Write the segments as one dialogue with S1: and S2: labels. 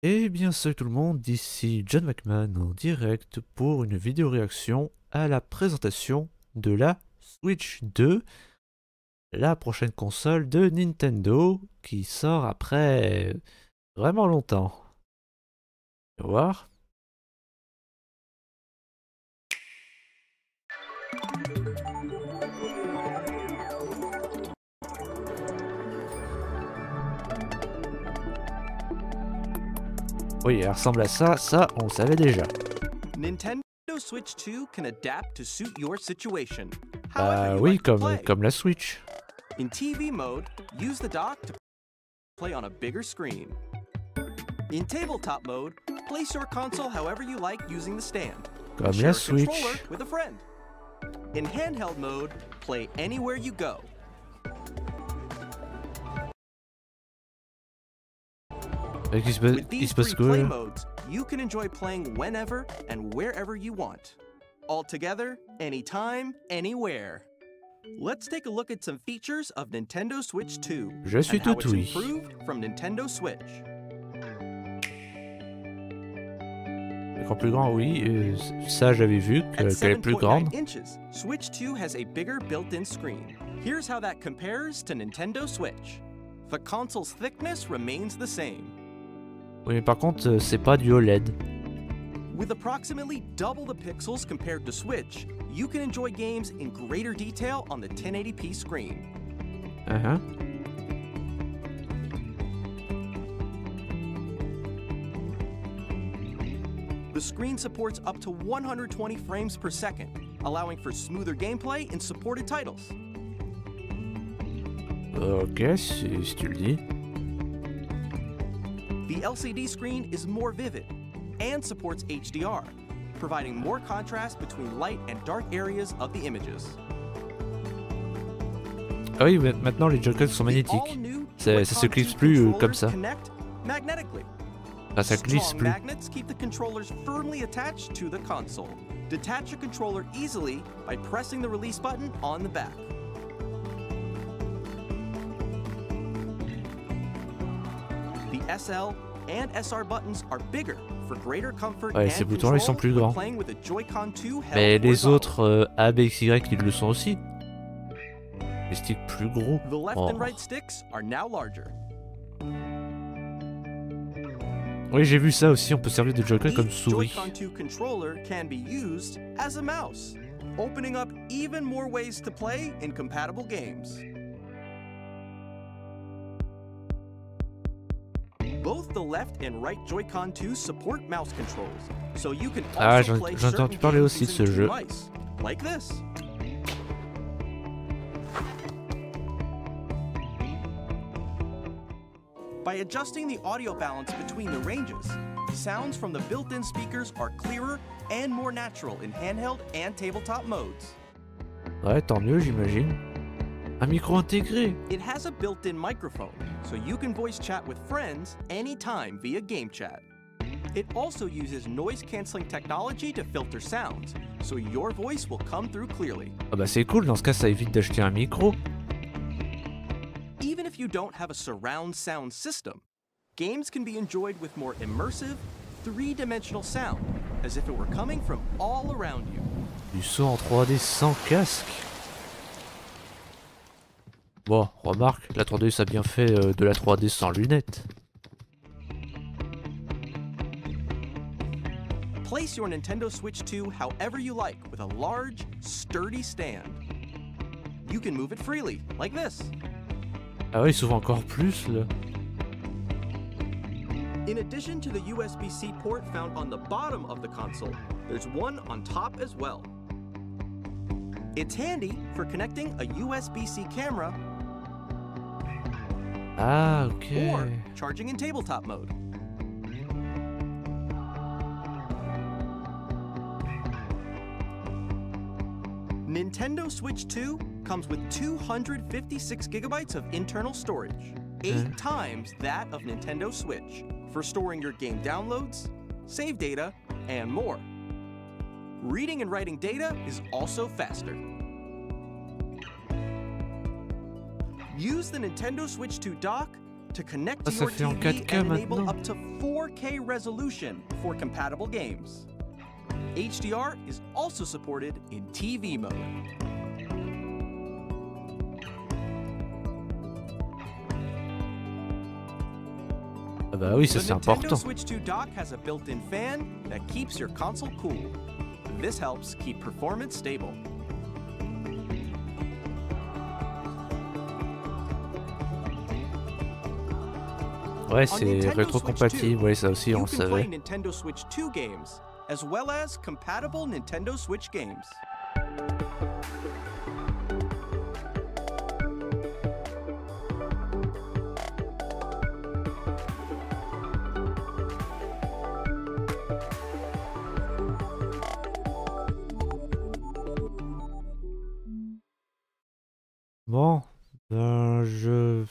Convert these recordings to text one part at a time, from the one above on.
S1: Eh bien salut tout le monde, ici John McMahon en direct pour une vidéo réaction à la présentation de la Switch 2, la prochaine console de Nintendo qui sort après vraiment longtemps. On va voir. Oui, elle ressemble à ça on le savait déjà.
S2: Nintendo Switch 2 can adapt to suit your situation.
S1: Bah
S2: However you
S1: oui,
S2: like to play.
S1: comme la Switch.
S2: In TV mode, use the dock to play on a bigger screen. In tabletop mode, place your console however you like using the stand.
S1: Comme
S2: Share
S1: la
S2: a
S1: Switch.
S2: controller with a friend. In handheld mode, play anywhere you go.
S1: Il se
S2: With
S1: passe
S2: these three
S1: quoi
S2: play
S1: là?
S2: modes, you can enjoy playing whenever and wherever you want. All together, anytime, anywhere. Let's take a look at some features of Nintendo Switch 2
S1: Je suis
S2: and how
S1: tout
S2: it's
S1: oui.
S2: improved from Nintendo Switch.
S1: Écran plus grand, oui, ça j'avais vu
S2: At
S1: qu'elle est plus
S2: 7.9
S1: grande.
S2: inches, Switch 2 has a bigger built-in screen. Here's how that compares to Nintendo Switch. The console's thickness remains the same.
S1: Oui, mais par contre, c'est pas du OLED.
S2: With approximately double the pixels compared to Switch, you can enjoy games in greater detail on the 1080p screen.
S1: Uh-huh.
S2: The screen supports up to 120 frames per second, allowing for smoother gameplay in supported titles.
S1: Ok, si tu le dis.
S2: The LCD screen is more vivid and supports HDR, providing more contrast between light and dark areas of the images.
S1: Ah oui, mais maintenant les Joy-Con sont magnétiques. Ça se clipse plus comme ça. Ah, ça glisse
S2: Strong
S1: plus.
S2: magnets keep the controllers firmly attached to the console. Detach a controller easily by pressing the release button on the back. The SL and SR buttons are bigger for greater comfort
S1: Ouais,
S2: and
S1: ces boutons-là ils sont
S2: control
S1: plus
S2: when
S1: grands.
S2: playing with a Joy-Con 2 held
S1: Mais les
S2: horizontally.
S1: autres A, B, X, Y ils le sont aussi. Les sticks plus gros.
S2: The left
S1: Oh.
S2: and right sticks are now larger.
S1: Oui, j'ai vu ça aussi, on peut servir de Joy-Con comme
S2: Each
S1: souris.
S2: Joy-Con 2 controller can be used as a mouse, opening up even more ways to play in compatible games. Both the left and right Joy-Con 2 support mouse controls, so you can
S1: Ah,
S2: also play
S1: j'ai entendu
S2: certain
S1: parler
S2: games
S1: aussi de ce
S2: using two
S1: jeu.
S2: mice, like this. By adjusting the audio balance between the ranges, sounds from the built-in speakers are clearer and more natural in handheld and tabletop modes.
S1: Ouais, tant mieux, j'imagine. Un micro intégré.
S2: It has a built-in microphone, so you can voice chat with friends anytime via game chat. It also uses noise-canceling technology to filter sounds, so your voice will come through clearly.
S1: Ah bah c'est cool, dans ce cas ça évite d'acheter un micro.
S2: Even if you don't have a surround sound system, games can be enjoyed with more immersive, three-dimensional sound, as if it were coming from all around you.
S1: Du son en 3D sans casque. Bon, remarque, la 3D ça a bien fait de la 3D sans lunettes.
S2: Place your Nintendo Switch 2 however you like with a large, sturdy stand. You can move it freely, like this.
S1: Ah ouais, il s'ouvre encore plus là.
S2: In addition to the USB-C port found on the bottom of the console, there's one on top as well. It's handy for connecting a USB-C camera
S1: Ah, ok.
S2: or charging in tabletop mode. Nintendo Switch 2 comes with 256 gigabytes of internal storage, 8 times that of Nintendo Switch, for storing your game downloads, save data, and more. Reading and writing data is also faster. Use the Nintendo Switch 2 dock to connect
S1: Ah,
S2: to
S1: ça
S2: your
S1: fait en
S2: TV
S1: 4K
S2: and enable
S1: maintenant.
S2: up to 4K resolution for compatible games. HDR is also supported in TV mode.
S1: Ah bah oui, ça
S2: The
S1: c'est
S2: Nintendo
S1: important.
S2: Switch 2 dock has a built-in fan that keeps your console cool. This helps keep performance stable.
S1: Ouais,
S2: On
S1: c'est
S2: Nintendo Switch 2,
S1: rétrocompatible, ouais, ça aussi on
S2: you
S1: le
S2: can play
S1: savait.
S2: Nintendo Switch 2 games, as well as compatible Nintendo Switch games.
S1: Bon, ben je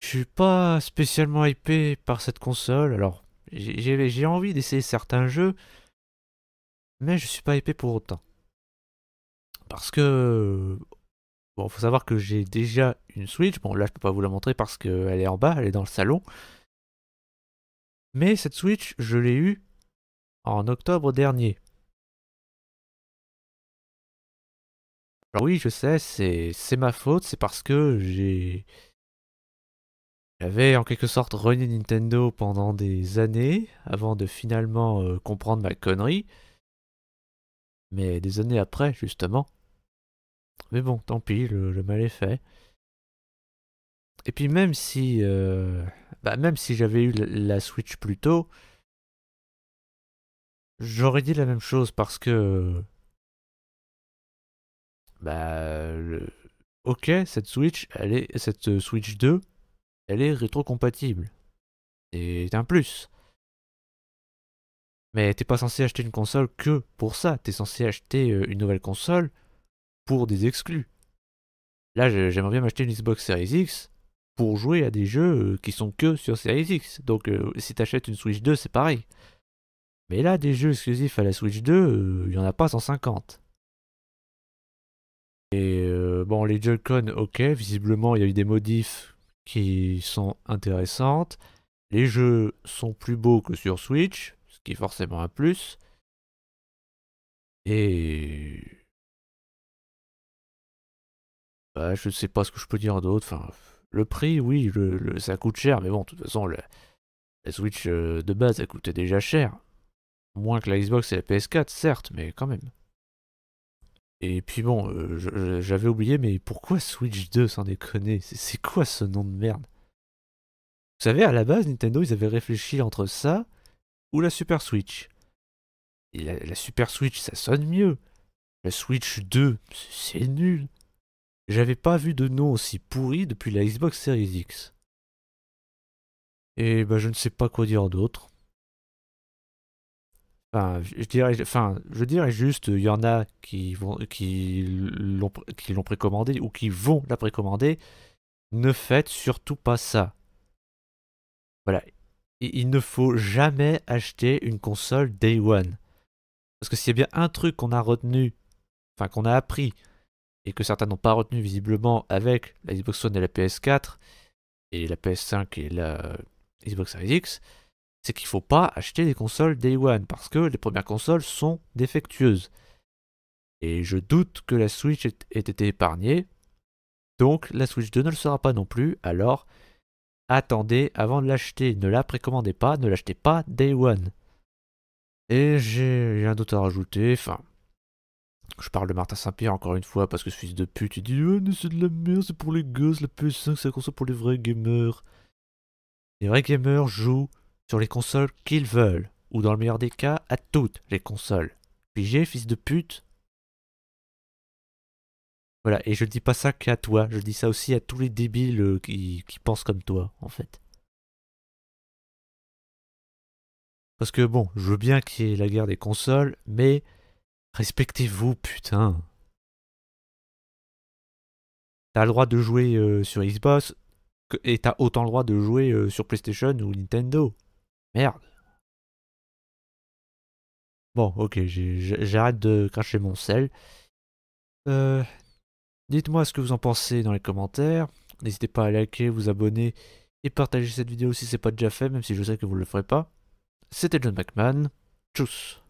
S1: suis pas spécialement hypé par cette console. Alors, j'ai envie d'essayer certains jeux, mais je suis pas hypé pour autant. Parce que, bon, faut savoir que j'ai déjà une Switch. Bon, là, je peux pas vous la montrer parce qu'elle est en bas, elle est dans le salon. Mais cette Switch, je l'ai eue en octobre dernier. Alors oui, je sais, c'est ma faute, c'est parce que j'avais en quelque sorte renié Nintendo pendant des années avant de finalement comprendre ma connerie. Mais des années après, justement. Mais bon, tant pis, le mal est fait. Et puis même si j'avais eu la Switch plus tôt, j'aurais dit la même chose parce que ok, cette Switch 2, elle est rétrocompatible. C'est un plus. Mais t'es pas censé acheter une console que pour ça. T'es censé acheter une nouvelle console pour des exclus. Là, j'aimerais bien m'acheter une Xbox Series X pour jouer à des jeux qui sont que sur Series X. Donc si t'achètes une Switch 2, c'est pareil. Mais là, des jeux exclusifs à la Switch 2, il y en a pas 150. Et bon, les Joy-Con, ok, visiblement, il y a eu des modifs qui sont intéressantes. Les jeux sont plus beaux que sur Switch, ce qui est forcément un plus. Et bah, je sais pas ce que je peux dire d'autre. Enfin, le prix, oui, ça coûte cher, mais bon, de toute façon, la Switch de base, elle coûtait déjà cher. Moins que la Xbox et la PS4, certes, mais quand même. Et puis bon, j'avais oublié, mais pourquoi Switch 2, sans déconner? C'est quoi ce nom de merde? Vous savez, à la base, Nintendo, ils avaient réfléchi entre ça ou la Super Switch. Et la Super Switch, ça sonne mieux. La Switch 2, c'est nul. J'avais pas vu de nom aussi pourri depuis la Xbox Series X. Et bah, je ne sais pas quoi dire d'autre. Enfin, je dirais juste, il y en a qui l'ont précommandé ou qui vont la précommander. Ne faites surtout pas ça. Voilà. Il ne faut jamais acheter une console Day One. Parce que s'il y a bien un truc qu'on a retenu, enfin qu'on a appris, et que certains n'ont pas retenu visiblement avec la Xbox One et la PS4, et la PS5 et la Xbox Series X, c'est qu'il ne faut pas acheter des consoles Day One, parce que les premières consoles sont défectueuses. Et je doute que la Switch ait été épargnée, donc la Switch 2 ne le sera pas non plus, alors attendez avant de l'acheter, ne la précommandez pas, ne l'achetez pas Day One. Et j'ai rien d'autre à rajouter, enfin, je parle de Martin Saint-Pierre encore une fois parce que ce fils de pute il dit oh, mais c'est de la merde, c'est pour les gosses, la PS5 c'est la console pour les vrais gamers. Les vrais gamers jouent sur les consoles qu'ils veulent, ou dans le meilleur des cas, à toutes les consoles. Pigé, fils de pute. Voilà, et je dis pas ça qu'à toi, je dis ça aussi à tous les débiles qui pensent comme toi, en fait. Parce que bon, je veux bien qu'il y ait la guerre des consoles, mais respectez-vous, putain. T'as le droit de jouer sur Xbox, et t'as autant le droit de jouer sur PlayStation ou Nintendo. Merde. Bon, ok, j'arrête de cracher mon sel. Dites-moi ce que vous en pensez dans les commentaires. N'hésitez pas à liker, vous abonner et partager cette vidéo si c'est pas déjà fait, même si je sais que vous ne le ferez pas. C'était John McMahon. Tchuss.